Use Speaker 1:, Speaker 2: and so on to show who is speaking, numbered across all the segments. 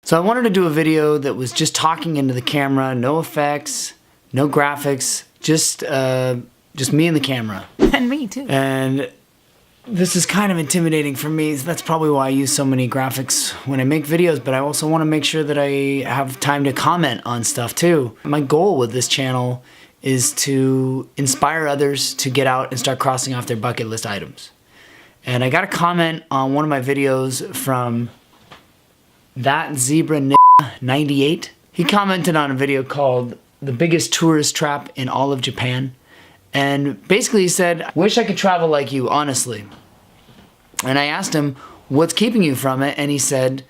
Speaker 1: So I wanted to do a video that was just talking into the camera, no effects, no graphics, just me and the camera.
Speaker 2: And me too.
Speaker 1: And this is kind of intimidating for me. So that's probably why I use so many graphics when I make videos, but I also want to make sure that I have time to comment on stuff too. My goal with this channel is to inspire others to get out and start crossing off their bucket list items. And I got a comment on one of my videos from That Zebra 98. He commented on a video called The Biggest Tourist Trap in All of Japan. And basically he said, wish I could travel like you, honestly. And I asked him, what's keeping you from it? And he said,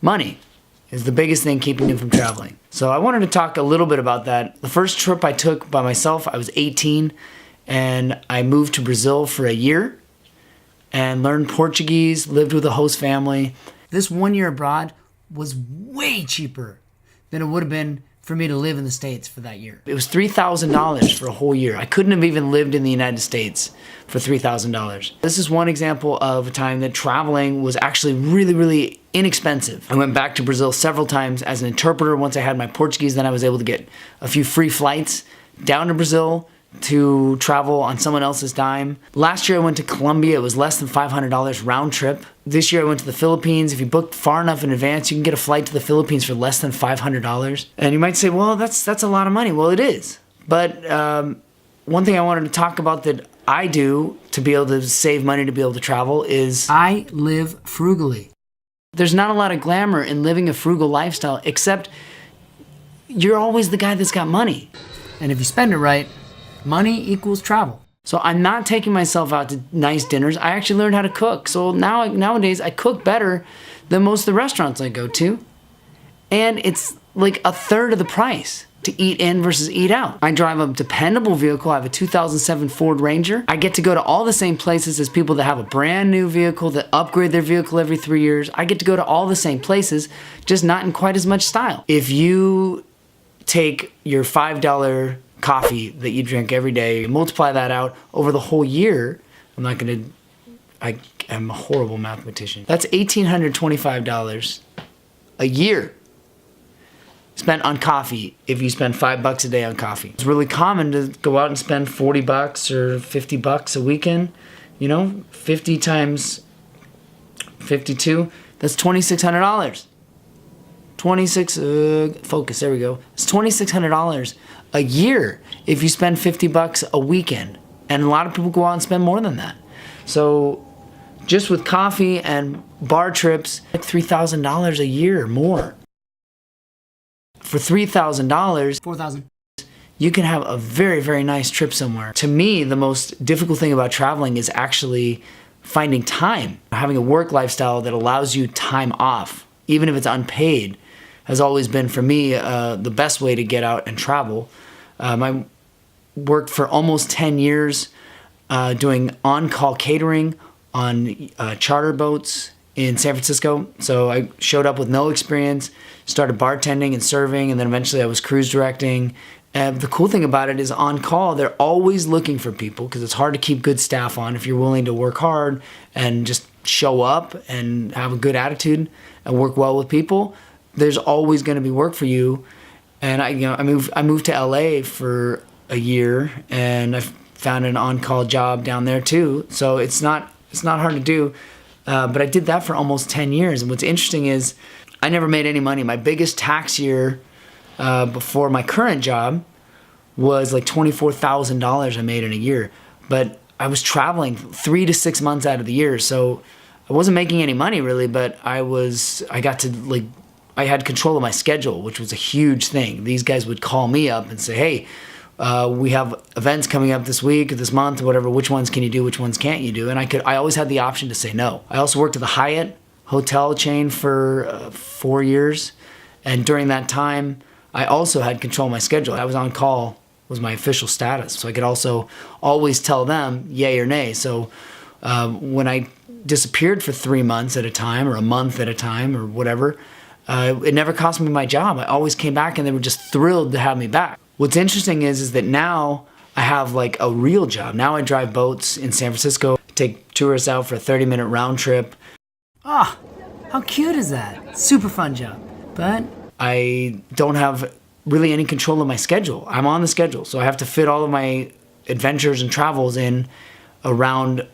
Speaker 1: money is the biggest thing keeping him from traveling. So I wanted to talk a little bit about that. The first trip I took by myself, I was 18, and I moved to Brazil for a year and learned Portuguese, lived with a host family. This 1 year abroad was way cheaper than it would have been for me to live in the States for that year. It was $3,000 for a whole year. I couldn't have even lived in the United States for $3,000. This is one example of a time that traveling was actually really, really inexpensive. I went back to Brazil several times as an interpreter. Once I had my Portuguese, then I was able to get a few free flights down to Brazil to travel on someone else's dime. Last year I went to Colombia. It was less than $500 round trip. This year I went to the Philippines. If you book far enough in advance, you can get a flight to the Philippines for less than $500. And you might say, well, that's a lot of money. Well, it is. But one thing I wanted to talk about that I do to be able to save money to be able to travel is I live frugally. There's not a lot of glamour in living a frugal lifestyle, except you're always the guy that's got money. And if you spend it right, money equals travel. So I'm not taking myself out to nice dinners. I actually learned how to cook. So nowadays I cook better than most of the restaurants I go to. And it's like a third of the price to eat in versus eat out. I drive a dependable vehicle. I have a 2007 Ford Ranger. I get to go to all the same places as people that have a brand new vehicle, that upgrade their vehicle every 3 years. I get to go to all the same places, just not in quite as much style. If you take your $5 coffee that you drink every day, multiply that out over the whole year, I am a horrible mathematician. That's $1,825 a year spent on coffee if you spend $5 a day on coffee. It's really common to go out and spend $40 or $50 a weekend. You know, 50 times 52, that's $2,600. Focus, there we go. It's $2,600 a year if you spend $50 a weekend. And a lot of people go out and spend more than that. So just with coffee and bar trips, like $3,000 a year more. For $3,000, $4,000, you can have a very, very nice trip somewhere. To me, the most difficult thing about traveling is actually finding time. Having a work lifestyle that allows you time off, even if it's unpaid, has always been for me the best way to get out and travel. I worked for almost 10 years doing on-call catering on charter boats in San Francisco. So I showed up with no experience, started bartending and serving, and then eventually I was cruise directing. And the cool thing about it is on call, they're always looking for people because it's hard to keep good staff on if you're willing to work hard and just show up and have a good attitude and work well with people. There's always going to be work for you. And I moved to LA for a year, and I found an on-call job down there too. So it's not hard to do. But I did that for almost 10 years. And what's interesting is I never made any money. My biggest tax year before my current job was like $24,000 I made in a year. But I was traveling 3 to 6 months out of the year. So I wasn't making any money really, but I had control of my schedule, which was a huge thing. These guys would call me up and say, hey, we have events coming up this week, this month, whatever. Which ones can you do? Which ones can't you do? And I always had the option to say no. I also worked at the Hyatt hotel chain for 4 years. And during that time, I also had control of my schedule. I was on call, was my official status. So I could also always tell them yay or nay. So when I disappeared for 3 months at a time or a month at a time or whatever, it never cost me my job. I always came back and they were just thrilled to have me back. What's interesting is that now I have like a real job. Now I drive boats in San Francisco, take tourists out for a 30-minute round trip. Ah, how cute is that? Super fun job. but I don't have really any control of my schedule. I'm on the schedule, so I have to fit all of my adventures and travels in around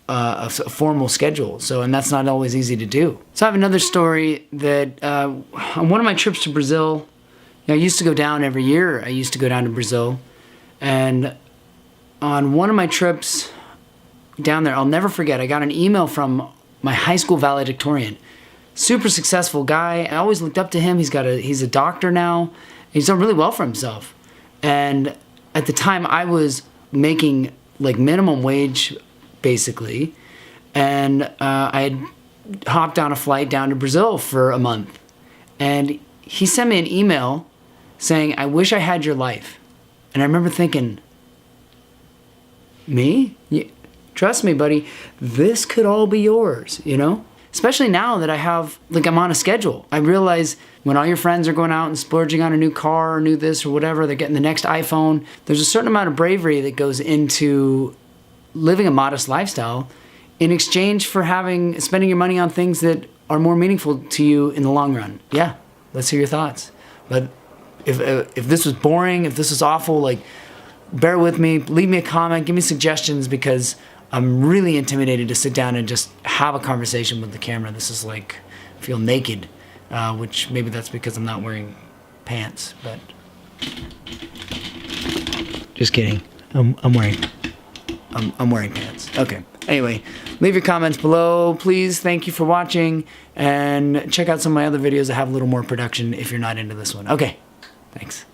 Speaker 1: a formal schedule. So, and that's not always easy to do. So I have another story that on one of my trips to Brazil, I used to go down every year. I used to go down to Brazil, and on one of my trips down there, I'll never forget, I got an email from my high school valedictorian. Super successful guy. I always looked up to him. He's a doctor now. He's done really well for himself. And at the time I was making like minimum wage basically. And I had hopped on a flight down to Brazil for a month. And he sent me an email saying, "I wish I had your life." And I remember thinking, me? Yeah, trust me, buddy, this could all be yours, you know? Especially now that I'm on a schedule. I realize when all your friends are going out and splurging on a new car or new this or whatever, they're getting the next iPhone, there's a certain amount of bravery that goes into living a modest lifestyle in exchange for spending your money on things that are more meaningful to you in the long run. Yeah, let's hear your thoughts. But if this was boring, if this was awful, like, bear with me, leave me a comment, give me suggestions, because I'm really intimidated to sit down and just have a conversation with the camera. This is like, I feel naked, which maybe that's because I'm not wearing pants, but just kidding. I'm wearing pants. Okay. Anyway, leave your comments below, please. Thank you for watching, and check out some of my other videos that have a little more production if you're not into this one. Okay. Thanks.